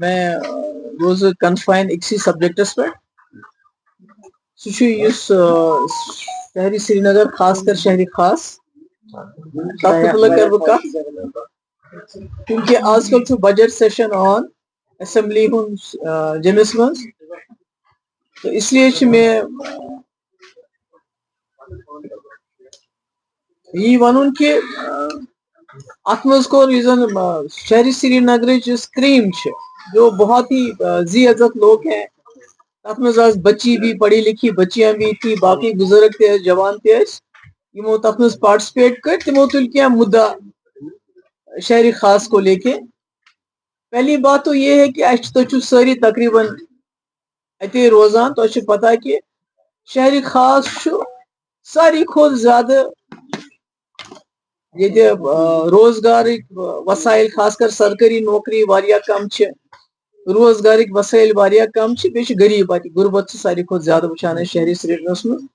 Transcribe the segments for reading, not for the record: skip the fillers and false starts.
میں روز confine اکسی subjects پہ شہری سری نگر خاص کر شہری خاص کیونکہ آج کل بجٹ سیشن آن اسمبلی ہن جمس من تو اس لیے میں یہ ون کہ ات مز کور شہری سری نگر کریم جو بہت ہی ذی عزت لوگ ہیں ات مز بچی بھی پڑھی لکھی بچیاں بھی تھی باقی بزرگ تھے جوان تھے یمو تت مز پارٹسپیٹ کر تمو تل کیا مدعا شہری خاص کو لے کے پہلی بات تو یہ ہے کہ تھی ساری تقریباً اتے روزان تو پتہ کہ شہری خاص ساری کھت زیادہ یہ روزگار وسائل خاص کر سرکاری نوکری واریاہ کم روزگار وسائل واریاہ کم بیٚیہِ غریب ات غربت ساری کھت زیادہ وچان شہری سری نگرس من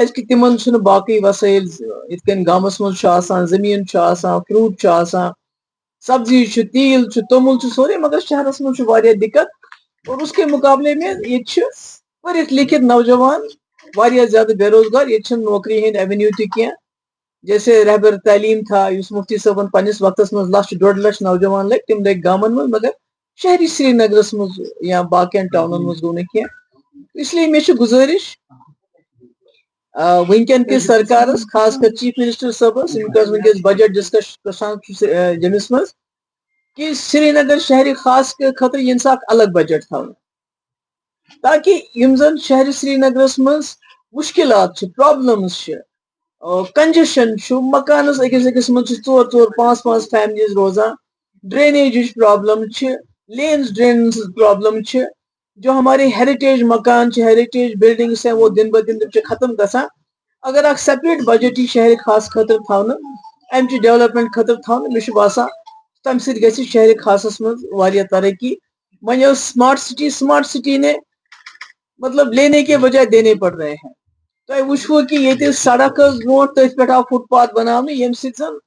کی تمن باقی وسائل یت کن گامس مز زمین فروٹ سبزی تیل تومل سورے مگر شہرس مز دقت اور اس کے مقابلے میں یہ پڑھت لکھت نوجوان واریاہ زیادہ بے روزگار یہ نوکری ہند ایونیو تہ کی جیسے رہبر تعلیم تھا اس مفتی صاحبن پنس وقت مز 1.5 لچھ نوجوان لگ تم لگ گامن من مگر شہری سری نگرس مز یا باقین ٹاؤنن مز گو کی اس لیے مے گزارش ونکین کس سرکارس خاص کر چیف منسٹر صاحبس ونکس بجٹ ڈسکس جمس مز کہ سری نگر شہری خاص کے خاطر یہ الگ بجٹ تھا تاکہ یم زن شہری سری نگرس مز مشکلات پرابلمز کنجشن مکانس أکس مز 4-4 5 فیملیز روزان drainage problem lanes drains problem جو ہمارے ہیریٹیج مکان ہیریٹیج بلڈنگس ہیں وہ دن بدن ختم گسان اگر اخ سیپریٹ بجٹ شہری خاص خاطر تھونا امچ ڈیولپمنٹ خاطر تھونا مے باسان تمہ سۭتۍ گژھِ شہری خاصس مز واریاہ ترقی وۄنۍ سمارٹ سٹی نے مطلب لینے کے بجائے دینے پڑ رہے ہیں تہ وچھو کہ یہ سڑک برو تھی پہ آو فٹ پاتھ بنانے یم سن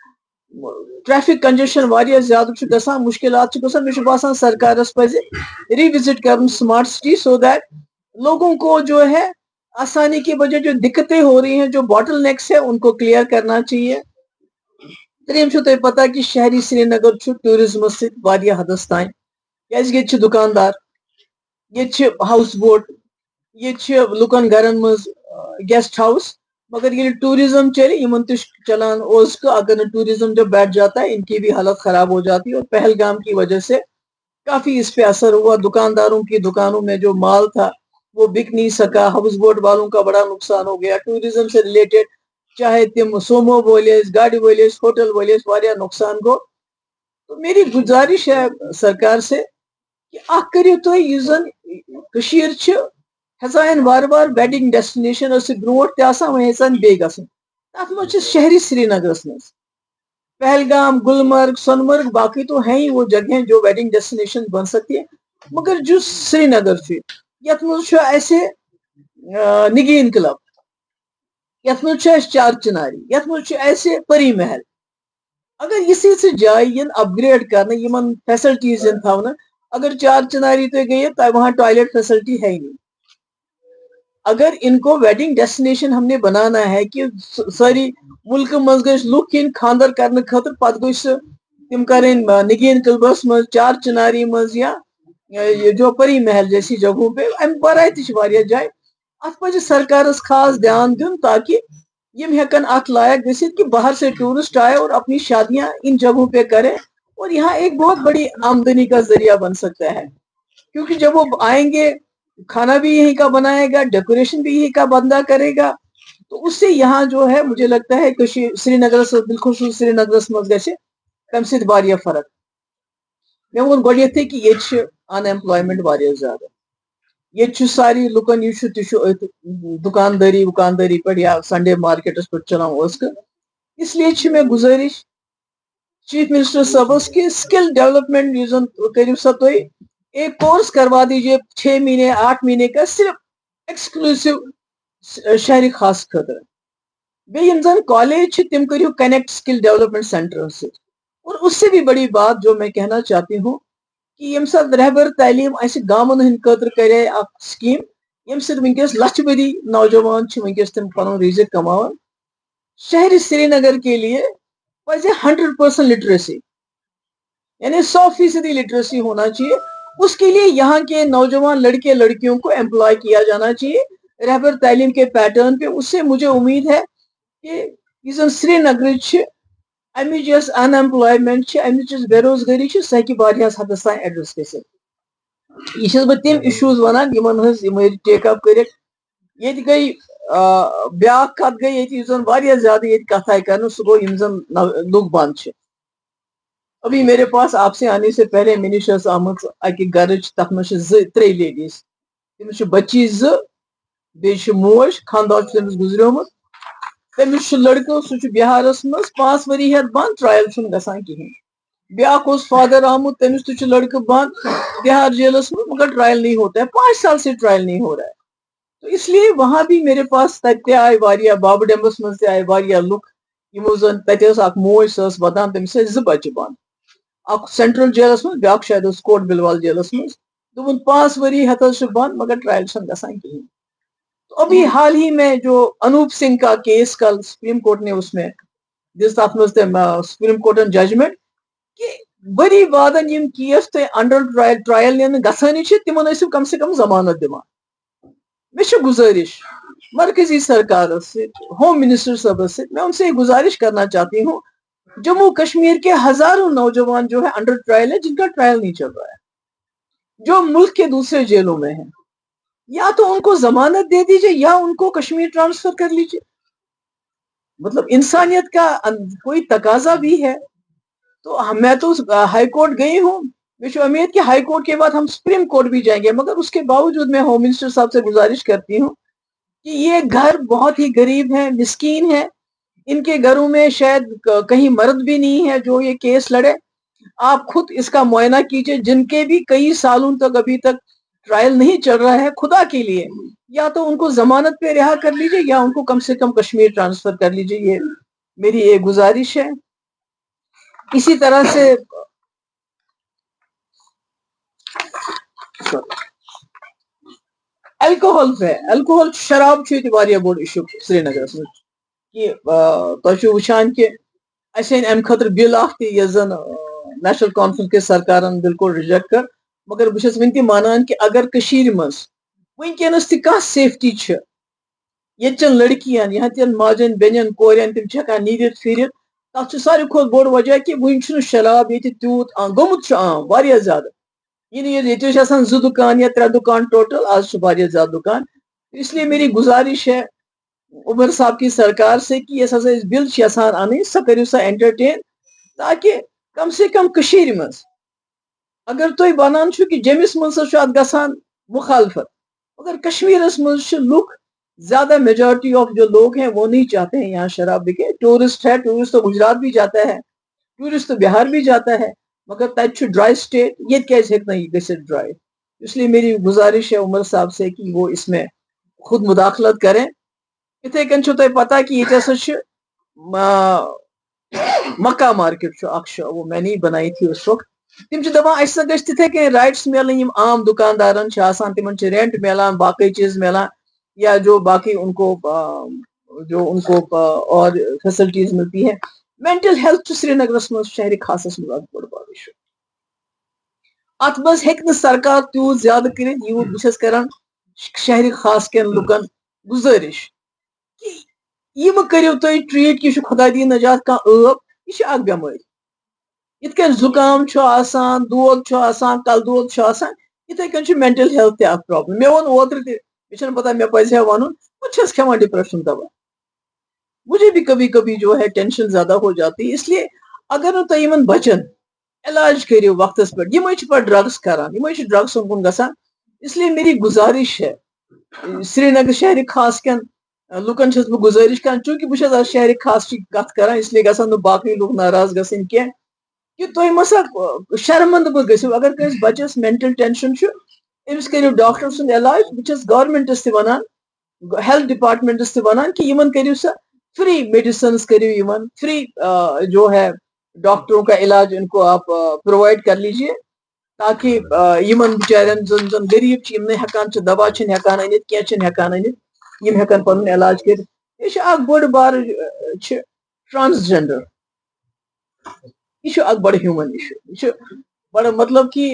ٹریفک کنجشن واریاہ زیادہ گسان مشکلات گسان مے باسان سرکارس پزِ ریوزٹ کرن سمارٹ سٹی سو دیٹ لوگوں کو جو ہے آسانی کی وجہ جو دقتیں ہو رہی ہیں جو باٹل نیکس ہے ان کو کلیئر کرنا چاہیے تریم تھی پتہ کہ شہری سری نگر ٹورزمس ستھ حدس تان کی دکاندار یہ ہاؤس بوٹ یہ لکن گرن مز گیسٹ ہاؤس مگر یہ ٹوریزم چلے ان چلان اگر ٹوریزم جب بیٹھ جاتا ہے ان کی بھی حالت خراب ہو جاتی ہے اور پہلگام کی وجہ سے کافی اس پہ اثر ہوا دکانداروں کی دکانوں میں جو مال تھا وہ بک نہیں سکا ہاؤس بوٹ والوں کا بڑا نقصان ہو گیا ٹوریزم سے ریلیٹڈ چاہے تم سومو ولس گاڑی ولس ہوٹل ولس واریاہ نقصان گو تو میری گزارش ہے سرکار سے کہ کرو تھی یہ زن ہسان وار وار ویڈنگ ڈیسٹنیشن برو تہ ویسان بیٚیہِ گژھن تر مز شہری سری نگرس مز پہلگام گلمرگ سونمرگ باقی تو ہیں ہی وہ جگہیں جو ویڈنگ ڈیسٹنیشن بن سکتی ہے مگر جو سری نگر یت مز نگین کلب یت مز چار چناری یت مز پری محل اگر یہ جائیں اپ گریڈ کرنے فیسلٹیز تھونا اگر چار چناری تھی گئی وہاں ٹوائلٹ فیسلٹی ہے ہی نہیں اگر ان کو ویڈنگ ڈیسٹنیشن ہم نے بنانا ہے کہ ساری ملک مز گھ لک ین خاندر کرنے خاطر پتہ گھ تم کریں نگین کلبس مز چار چناری مز یا جو پری محل جیسی جگہوں پہ ام برائے تہ جائیں ات پہ سرکارس خاص دھیان دن تاکہ یم ہیکن ات لائق گھت کہ باہر سے ٹورسٹ آئے اور اپنی شادیاں ان جگہوں پہ کریں اور یہاں ایک بہت بڑی آمدنی کا ذریعہ بن سکتا ہے کیونکہ جب وہ آئیں گے کھانا بھی یہیں کا بنائے گا ڈیکوریشن بھی یہیں کا بندہ کرے گا تو اس سے یہاں جو ہے مجھے لگتا ہے کہ سری نگر بالخصوص سری نگرس مز گھِ تمہ سۭتۍ واریاہ فرق مے وون گۄڈنیتھٕے کہ ییٚتہِ ان ایمپلایمنٹ واریاہ زیادہ یہ ساری لکن یہ دکانداری وکانداری پہ یا سنڈے مارکیٹس پہ چلان اس لیے میں گزارش چیف منسٹر صاحبس کہ سکل ڈیولپمنٹ کرو سا تھی ایک کورس کروا دیجیے 6 مہینے 8 مہینے کا صرف ایکسکلوسو شہری خاص خاطر بیٚیہِ یِم زن کالج تم کرو کنیکٹ سکل ڈیولپمنٹ سینٹر سے اور اس سے بھی بڑی بات جو میں کہنا چاہتی ہوں کہ یم سات رہبر تعلیم اسہ گامن ہند خاطر کرے اخ سکیم یم سات ونکس لچھ بری نوجوان ونکس تم پن رزق کمان. شہر سری نگر کے لیے پزِ 100% لٹریسی یعنی 100% لٹریسی ہونا چاہیے. اس کے لیے یہاں کے نوجوان لڑکے لڑکیوں کو امپلائی کیا جانا چاہیے رہبر تعلیم کے پیٹرن پہ. اس سے مجھے امید ہے کہ یہ سری نگر امچ یس ان ایمپلائمنٹ امچ یس بے روزگاری سہ ہیکہ واریاہس حدس تام ایڈریس گژھِتھ. یہ چھس بہ تم ایشوز ونان یمن ہز یم ٹیک اپ کرتھ. یہ گئی بیاکھ کت گئی یہ زن واریاہ زیادہ یہ کتھ آئی کرنے سہ گو یم زن لوگ بند چھ. ابھی میرے پاس آپ سے آنے سے پہلے مے نش آمت اکہ گرچ تک مجھ ترے لیڈیز تمس بچی بیٚیہِ چھِ موج خاندار تمس گزریومت. تمس لڑکہ سہ بہارس مز 5 ؤری ہیتھ بند ٹرائل چھُنہٕ گژھان کہین. بیاکھ اوس فادر آمت تمس تہ لڑکہ بند بہار جیلس میں مگر ٹرائل نہیں ہوتا ہے. 5 سال سے ٹرائل نہیں ہو رہا ہے. تو اس لیے وہاں بھی میرے پاس تہ آئے واریاہ بابو ڈیمبس مز تہ آئے واریاہ لُکھ یمو زن تتہ ٲس اکھ موج سۄ ٲس ودان تٔمِس ٲسۍ 2 بچہ بند. اکھ سینٹرل جیلس مز بیاکھ شاید اوس کوٹ بلوال جیلس مز. دوٚپُن 5 ؤری ہیتھ چھُ بند مگر ٹرائل چھنہٕ گژھان کہین. تو ابھی حال ہی میں جو انوپ سنگھ کا کیس کل سپریم کورٹ نے اس میں دس تک مز سپریم کورٹن ججمنٹ کہ بری وادن یم کیس تہ انڈر ٹرائل نن گژھانی تمن ٲسِو کم سے کم ضمانت دِوان. مے چھِ گزارش مرکزی سرکار سے ہوم منسٹر صاحب سے میں ان سے یہ گزارش کرنا چاہتی ہوں جموں کشمیر کے ہزاروں نوجوان جو ہے انڈر ٹرائل ہے جن کا ٹرائل نہیں چل رہا ہے جو ملک کے دوسرے جیلوں میں ہیں. یا تو ان کو ضمانت دے دیجئے یا ان کو کشمیر ٹرانسفر کر لیجئے. مطلب انسانیت کا کوئی تقاضا بھی ہے. تو میں تو ہائی کورٹ گئی ہوں. مجھے امید کہ ہائی کورٹ کے بعد ہم سپریم کورٹ بھی جائیں گے. مگر اس کے باوجود میں ہوم منسٹر صاحب سے گزارش کرتی ہوں کہ یہ گھر بہت ہی غریب ہے مسکین ہے. ان کے گھروں میں شاید کہیں مرد بھی نہیں ہے جو یہ کیس لڑے. آپ خود اس کا معائنہ کیجئے جن کے بھی کئی سالوں تک ابھی تک ٹرائل نہیں چل رہا ہے. خدا کے لیے یا تو ان کو ضمانت پہ رہا کر لیجئے یا ان کو کم سے کم کشمیر ٹرانسفر کر لیجئے. یہ میری ایک گزارش ہے. اسی طرح سے الکوہل پہ الکوہل شراب واریاہ بوڑ ایشو سری نگرس میں کہ تہ وچھان کہ اس ام خاطر بل اخ یس زن نیشنل کانفرنس کے سرکارن بالکل ریجیکٹ کر. مگر بہٕ چھس ون تہ مانان کہ اگر کشیر مز ونکس تہ کانٛہہ سیفٹی چھ یتچن لڑکین یہتین ماجن بینن کورین تم ہیکان نیرتھ پھرتھ تک ساروی کھت بوڑ وجہ کہ ون چھ شراب یہ تیوت گومت عام واریاہ زیادہ. یہ آسان 2 دکان یا 3 دکان ٹوٹل آج واریاہ زیادہ دکان. اس لیے میری گزارش ہے عمر صاحب کی سرکار سے کہ یہ ہسا بل یژھان ان سا کرو سا انٹرٹین تاکہ کم سے کم کشیر مز اگر تھی ونان چھو کہ جمس مز ات گژھان مخالفت مگر کشمیرس مز لوگ زیادہ میجورٹی آف جو لوگ ہیں وہ نہیں چاہتے ہیں یہاں شراب بکے. ٹورسٹ ہے ٹورسٹ تو گجرات بھی جاتا ہے ٹورسٹ تو بہار بھی جاتا ہے مگر تت ڈرائی اسٹیٹ یہ کیسے نہیں گژھت ڈرائی. اس لیے میری گزارش ہے عمر صاحب سے کہ وہ اس میں خود مداخلت کریں. اتھے کن چھو تہ پتہ کہ یہ ہسا مکہ مارکیٹ وہ میں نے بنائی تھی اس وقت. تم دپان اس گھس تتھے کن رائٹس ملن عام دکاندارن تمن رینٹ ملان باقی چیز ملان یا جو باقی ان کو اور فیسلٹیز ملتی ہیں. مینٹل ہیلتھ سری نگرس مز شہر خاصس مز بوڑ بار ایشو. ات مز ہیکہ سرکار تیوت زیادہ کرت یہ بہت کران شہر خاص کن لکن گزارش کہ یہ کرو تھی ٹریٹ کہ خدا دی نجات کان عب یہ اخ بیماری یت کن زکام آسان دود آسان کل دود آسان اتھے کن مینٹل ہیلتھ تہ اخ پرابلم. مے وون اوترٕ تہ مے چھنہ پتہ مے پزِ ہا ونن بہٕ چھس کھیوان ڈپریشن دوا. مجھے بھی کبھی کبھی جو ہے ٹینشن زیادہ ہو جاتی. اس لیے اگر نہ تھی یمن بچن علاج کرو وقت پہ پہ ڈرگس کران ڈرگسن کن گژھان. اس لیے میری گزارش ہے سری نگر شہر خاص کن لکن چھس بہ گزارش کران چونکہ بہ چھس شہر خاص کی کت کران اس لیے گژھن باقی لوگ ناراض گھن کی کہ تھی مسا شرمند مہ گژھو. اگر کس بچس مینٹل ٹینشن امس کرو ڈاکٹر سند علاج. بہ چھس گورمنٹس تہ ونان ہیلتھ ڈپارٹمنٹس تہ ونان کہ یمن کرو سا فری میڈیسنز کرو یمن فری جو ہے ڈاکٹروں کا علاج ان کو آپ پرووائڈ کر لیجئے تاکہ یمن بچارن زن غریب چھ یم نہ ہیکان چھ دوا چھ ہیکان انت کی چھ ہیکان انت یم ہیکان پن علاج کر یہ اخ بڑ بار ٹرانسجنڈر یہ اخ بڑ ہیومن ایشو یہ بڑا مطلب کہ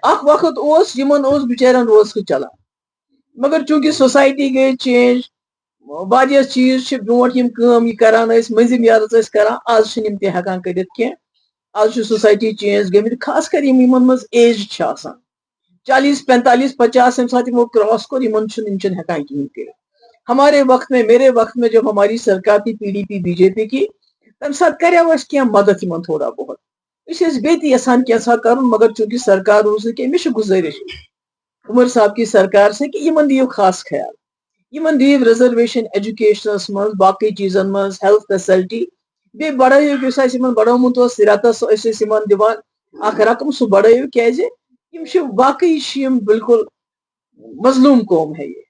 اخ وقت اس یمن اس بچارن روز چلان مگر چونکہ سوسائٹی گئی چینج واریاہ چیز برونٹ یم کام یہ کران منزم یارس کران آز چھن تہ ہیکان کرت کی آج سوسائٹی چینج گمت خاص کر یمن مز ایج 40 45 50 یم سات کراس کور یم ہیکان کہین کر ہمارے وقت میں میرے وقت میں جب ہماری سرکار تھی PDP BJP کی تم سات کریو اس کی مدد یمن تھوڑا بہت اس بیتی یسان کیسا کرن مگر چونکہ سرکار روز کہ مش گزارش عمر صاحب کی سرکار سے کہ یمن دیو خاص خیال یمن دیو ریزرویشن ایجوکیشنس مز باقی چیزن مز ہیلتھ فیسلٹی بی بڑھائیو کہ اس یمن بڑھومت رتس یمن دان اخ رقم سہ بڑھائیو کیازِ واقعی بالکل مظلوم قوم ہے یہ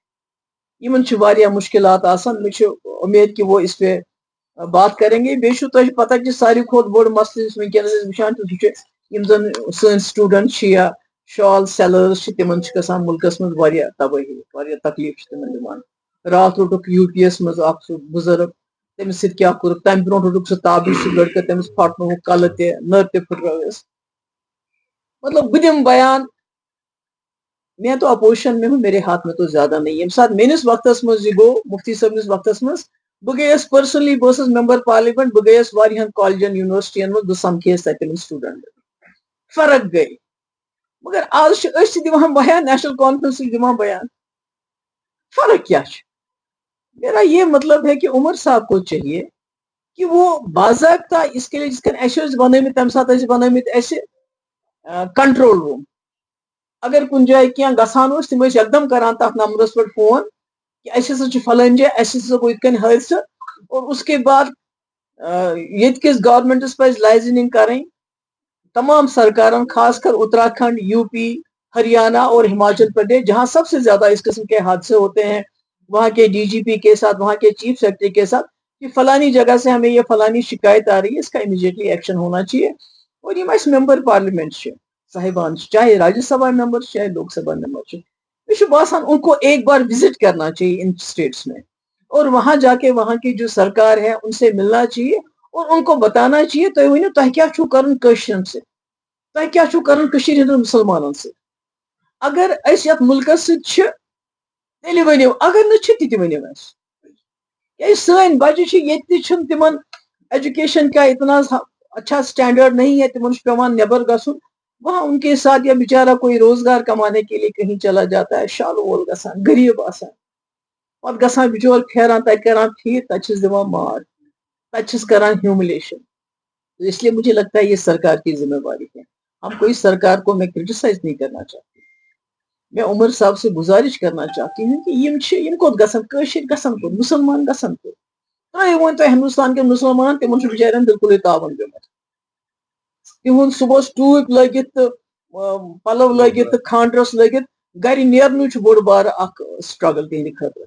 یمن واریاہ مشکلات آسان مجھے امید کہ وہ اس پہ بات کریں گے بیٚیہِ چھُ تۄہہِ پتہ کہ ساروی کھۄتہٕ بوٚڑ مسلہٕ یُس ونکیٚنس أسۍ وٕچھان چھِ سُہ چھُ یِم زن سٲنۍ سٹوٗڈنٹ چھِ یا شال سیلٲرٕز چھِ تِمن چھِ گژھان مُلکس منٛز واریاہ تبٲہی واریاہ تکلیٖف چھِ تِمن دِوان راتھ روٚٹُکھ UPS منٛز اکھ سُہ بُزرٕگ تٔمِس سۭتۍ کیاہ کوٚرُکھ تمہِ برونٛٹھ روٚٹُکھ سُہ تابٕچ سُہ لڑکہٕ تٔمِس پھٹنووُکھ کلہٕ تہِ نٔر تہِ پھٕٹرٲوٕس مطلب بہٕ دِمہٕ بیان میں تو اپوزیشن میں ہوں میرے ہاتھ میں تو زیادہ نہیں ییٚمہِ ساتہٕ میٲنِس وقتس منٛز یہ گوٚو مفتی صٲبنِس وقتس منٛز بہٕ گٔیس پٔرسنلی بہٕ ٲسٕس ممبر پارلِمنٹ بہٕ گٔیس واریاہن کالجن یونیورسٹین منٛز بہٕ سمکھیس تتہِ تِمن سٹوٗڈنٹن فرق گٔے مگر آز چھِ أسۍ تہِ دِوان بیان نیشنل کانفرنس تہِ دِوان بیان فرق کیا چھِ میرا یہ مطلب ہے کہ عمر صاحب کو چاہیے کہ وہ باضابطہ اس کے لیے جس کن اَسہِ بنٲمٕتۍ تمہِ ساتہٕ ٲسۍ بنٲمٕتۍ اَسہِ کنٹرول روٗم اگر کُنہِ جایہِ کینٛہہ گژھان اوس تِم ٲسۍ یکدم کران تتھ نمبرس پٮ۪ٹھ فون کہ اَسہِ ہسا چھُ فلٲنۍ جایہِ اَسہِ ہسا گوٚو یِتھ کٔنۍ حٲدثہٕ اور اس کے بعد ییٚتہِ کِس گورمنٹس پزِ لائزننگ کرٕنۍ تمام سرکارن خاص کر اتراکھنڈ UP ہریانہ اور ہماچل پردیش جہاں سب سے زیادہ اس قسم کے حادثے ہوتے ہیں وہاں کے DGP کے ساتھ وہاں کے چیف سیکرٹری کے ساتھ کہ فلانی جگہ سے ہمیں یہ فلانی شکایت آ رہی ہے اس کا امیڈیٹلی ایکشن ہونا چاہیے اور یہ ممبر پارلیمنٹ صاحبان چاہے راجیہ سبھا ممبر چاہے لوک سبھا ممبر مجھے باسان ان کو ایک بار وزٹ کرنا چاہیے ان اسٹیٹس میں اور وہاں جا کے وہاں کی جو سرکار ہے ان سے ملنا چاہیے اور ان کو بتانا چاہیے تُہۍ ؤنِو تۄہہِ کیاہ چھُو کرُن کٲشرٮ۪ن سۭتۍ تۄہہِ کیاہ چھُو کرُن کٔشیٖرِ ہٕنٛدٮ۪ن مُسلمانن سۭتۍ اگر أسۍ یتھ مُلکس سۭتۍ چھِ تیٚلہِ ؤنِو اگر نہٕ چھِ تہِ ؤنِو اَسہِ کیازِ سٲنۍ بچہِ چھِ ییٚتہِ تہِ چھُنہٕ تِمن ایجوکیشن کا اتنا اچھا اسٹینڈرڈ نہیں ہے تمن چھُ پیوان نیبر گژھُن وہاں ان کے ساتھ یا بیچارہ کوئی روزگار کمانے کے لیے کہیں چلا جاتا ہے شال وول گژھان غریب آسان پتہٕ گژھان بچور پھیران تتہِ کران پھیٖر تتہِ چھِس دِوان مار تتہِ چھِس کران ہیوملیشن اس لیے مجھے لگتا ہے یہ سرکار کی ذمہ داری ہے ہم کوئی سرکار کو میں کرٹیسائز نہیں کرنا چاہتی میں عمر صاحب سے گزارش کرنا چاہتی ہوں کہ یم کوت گژھن کٲشِر گژھن کوت مسلمان گژھن کوت تُہۍ ؤنۍ تو ہندوستان کے مسلمان تمن چھُ بچارین بالکل تاون گوٚمُت تہند سُہ گوٚژھ ٹوٗپۍ لٲگِتھ تہٕ پلو لٲگِتھ تہٕ خانٛدرس لٲگِتھ گرِ نیرنُے چھُ بوٚڑ بارٕ اکھ سٹرگل تہنٛدِ خٲطرٕ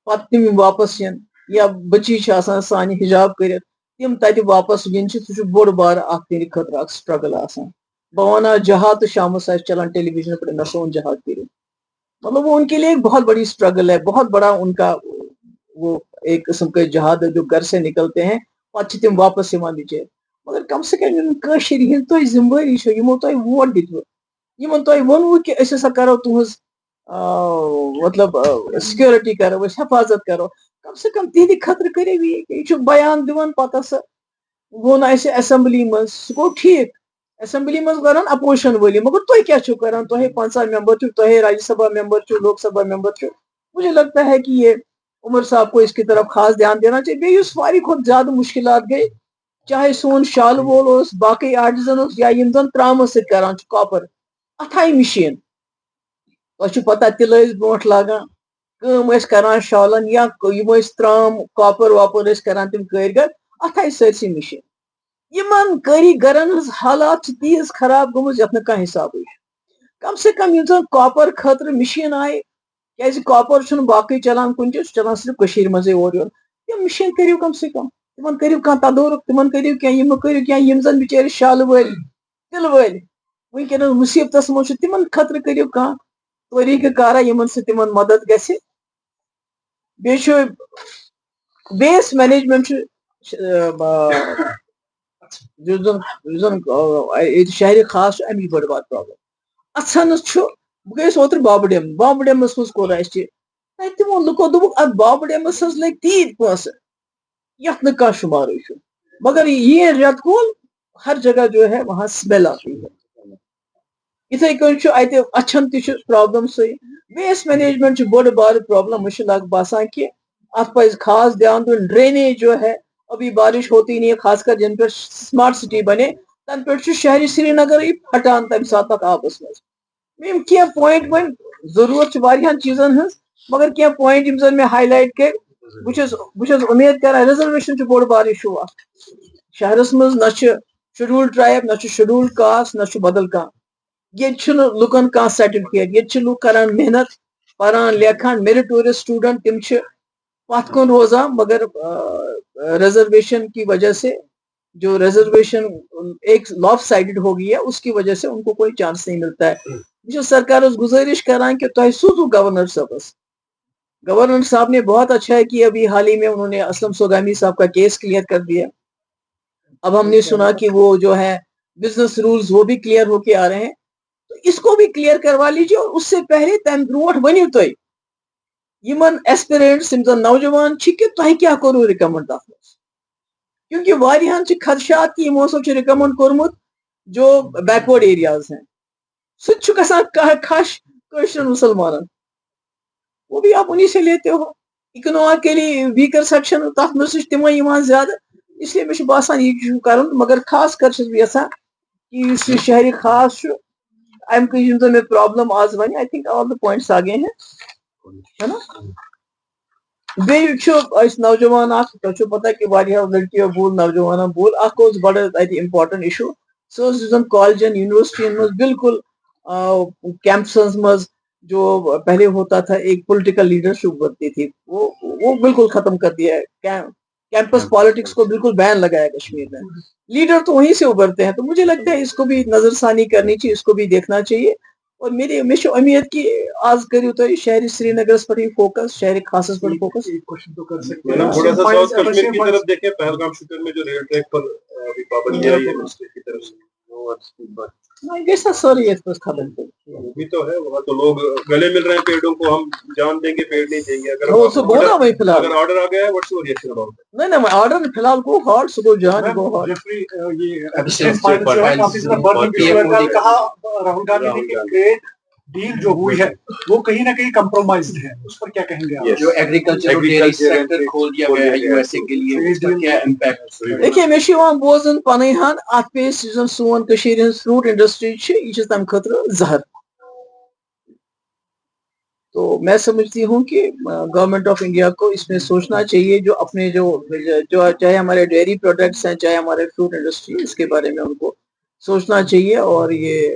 پتہٕ تِم واپس ین یا بچی چھِ آسان سانہِ حجاب کٔرِتھ تِم تتہِ واپس ین چھِ سُہ چھُ بوٚڑ بارٕ اکھ تہنٛدِ خٲطرٕ اکھ سٹرگل آسان بہٕ ونہٕ ہا جہاد تہٕ شامس آسہِ چلان ٹیلی ویژن پٮ۪ٹھ مےٚ سون جہاد کٔرِتھ مطلب وہ ان کے لیے ایک بہت بڑی اسٹرگل ہے بہت بڑا ان کا وہ ایک قسم کا جہاد ہے جو گھر سے نکلتے ہیں پتہٕ چھِ تِم واپس یِوان بِچٲرۍ مگر کم سے کم یِم کٲشِر ہِنٛدۍ تۄہہِ ذمہٕ وٲری چھو یِمو تۄہہِ ووٹ دِتوٕ یِمن تۄہہِ ووٚنوٕ کہِ أسۍ ہسا کرو تُہنٛز مطلب سکیورٹی کرو أسۍ حفاظت کرو کم سے کم تِہنٛدِ خٲطرٕ کٔرِو یہِ چھُ بیان دِوان پتہٕ ہسا ووٚن اَسہِ ایسمبلی منٛز سُہ گوٚو ٹھیٖک ایسمبلی منٛز کرن اپوزِشن وٲلی مگر تُہۍ کیاہ چھِو کران تۄہے 50 ممبر چھِو تۄہے راجیہ سبھا ممبر چھِو لوک سبھا ممبر چھِو مجھے لگتا ہے کہ یہ عمر صاحب کو اس کی طرف خاص دھیان دینا چاہیے بیٚیہِ یُس ساروی کھۄتہٕ زیادٕ مُشکلات گٔے چاہے سون شالہٕ وول اوس باقٕے آرٹِزن اوس یا یِم زن ترامس سۭتۍ کران چھِ کاپر اتھاے مِشیٖن تۄہہِ چھُو پتہ تِلہٕ ٲسۍ برونٛٹھ لاگان کٲم ٲسۍ کران شالن یا یِم ٲسۍ ترام کاپر واپر ٲسۍ کران تِم کٲرۍگر اتھاے سٲرسٕے مِشیٖن یِمن کٲریٖگرن ہٕنٛز حالات چھِ تیٖژ خراب گٔمٕژ یتھ نہٕ کانٛہہ حسابٕے چھُ کم سے کم یِم زن کاپر خٲطرٕ مِشیٖن آیہِ کیازِ کاپر چھُنہٕ باقٕے چلان کُنہِ تہِ سُہ چلان صرف کٔشیٖرِ منٛزٕے اورٕ یورٕ تِم مِشیٖن کٔرِو کم سے کم تِمن کٔرِو کانٛہہ تدورُک تِمن کٔرِو کینٛہہ یِم کٔرِو کینٛہہ یِم زن بِچٲرۍ شالہٕ وٲلۍ تِلہٕ وٲلۍ ونکس مصیبتس من تمن خطر کرو کھانا طریقہ کارا یمن سے تمن مدد گژھِ بیس مینجمنٹ شہری خاص امی بڑ بار پرابلم اتھنس بہ گیس اوتر بابہ ڈیمس مز کور اس تمو لکو دوپک ات بابہ ڈیمس مز لگ تیت پونسہ یتھ نہ کانٛہہ شمارے چھُ مگر یہ ریت کول ہر جگہ جو ہے وہاں سمیل آتی ہے اتھے کن اتہ اچھن تہ پرابلم سی ویسٹ مینجمنٹ بڑ بار پرابلم مجھے باسان کہ ات پز خاص دھیان دن ڈرینیج جو ہے ابھی بارش ہوتی نہیں ہے خاص کر جن پہ سمارٹ سٹی بنے تن پہ شہری سری نگر پھٹان تمہ سات تک آبس مز کی پوائنٹ ون ضرورت واریاہن چیزن ہز مگر کی پوائنٹ یم زن میں ہائی لائٹ کر بہت امید کران ریزرویشن بوڑ بار ایشو شہرس مز نہ شیڈول ٹرائب نہ شیڈول کاسٹ نہ بدل کھانا یہ لکن کھانا سرٹیفکیٹ یہ لوگ کران محنت پران لیکھان میرٹوریس سٹوڈنٹ تم پت کن روزان مگر ریزرویشن کی وجہ سے جو ریزرویشن ایک لاف سائڈڈ ہو گئی ہے اس کی وجہ سے ان کو کوئی چانس نہیں ملتا ہے مجھے سرکار گزارش کران کہ تہ سوزو گورنر صاحبس گورنر صاحب نے بہت اچھا ہے کہ ابھی حال ہی میں انہوں نے اسلم سوگامی صاحب کا کیس کلیئر کر دیا اب ہم نے سنا کہ وہ جو ہے بزنس رولز وہ بھی کلیئر ہو کے آ رہے ہیں تو اس کو بھی کلیئر کروا لیجیے اور اس سے پہلے تم برونٹ ونیو تھی یمن ایسپیرنٹس یم زن نوجوان کہ تہ کیا کرو ریکمنڈ تک کیونکہ واریاہن خدشات کہ یمو سب ریکمنڈ کورمت جو بیکورڈ ایریاز ہیں سہ گژھان کھش کشر مسلمانن وہ بھی آپ انہیں سے لیتے ہو اکنامکلی ویکر سیکشن تک مز تمے زیادہ اس لیے مجھے باسان یہ کرن مگر خاص کر چھس بہ یژھان کہ اس شہری خاص ام میں پرابلم آز one I think all the points آگے ہیں نا بیس نوجوان تہ پتہ کہ لڑکیوں بول نوجوان بول بڑا امپارٹنٹ ایشو سہ کالجن یونیورسٹین مز بالکل کیمپسن مز جو پہلے ہوتا تھا ایک پولیٹیکل لیڈرشپ بنتی تھی وہ بالکل ختم کر دیا ہے کیمپس پالیٹکس کو بالکل بین لگایا کشمیر میں لیڈر تو وہیں سے ابھرتے ہیں تو مجھے لگتا ہے اس کو بھی نظر ثانی کرنی چاہیے اس کو بھی دیکھنا چاہیے اور میری امید کہ آج کرو تھی شہری سری نگر پر ہی فوکس شہری خاص پر فوکس تھوڑا سا ساؤتھ کشمیر کی طرف دیکھیں پہلگام شوٹر میں جو ریل ٹریک پر ابھی پابندی آئی ہے منسٹری کی طرف سے سوری ختم بھی تو ہے وہاں تو لوگ گلے مل رہے ہیں پیڑوں کو ہم جان دیں گے پیڑ نہیں دیں گے اگر آرڈر آ گیا ہے واٹس یور ریئیکشن اباؤٹ نہیں آرڈر فی الحال کو ہارڈ سو جان کو راہل گاندھی نے ڈیل جو ہوئی ہے وہ کہیں نہ کہیں کمپرومائزڈ ہے اس پر کیا کہیں گے جو ایگریکلچر ڈیری سیکٹر کھول دیا گیا ہے یو ایس اے کے لیے اس کا کیا امپیکٹ دیکھیے مجھے بوزن پن ہن ات پہ سون فروٹ انڈسٹری یہ تمہ خاطر زہر تو میں سمجھتی ہوں کہ گورنمنٹ آف انڈیا کو اس میں سوچنا چاہیے جو اپنے جو چاہے ہمارے ڈیری پروڈکٹس ہیں چاہے ہمارے فروٹ انڈسٹری اس کے بارے میں ان کو سوچنا چاہیے اور یہ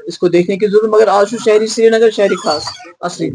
اس کو دیکھنے کی ضرورت مگر آج شہری سری نگر شہری خاص اصلی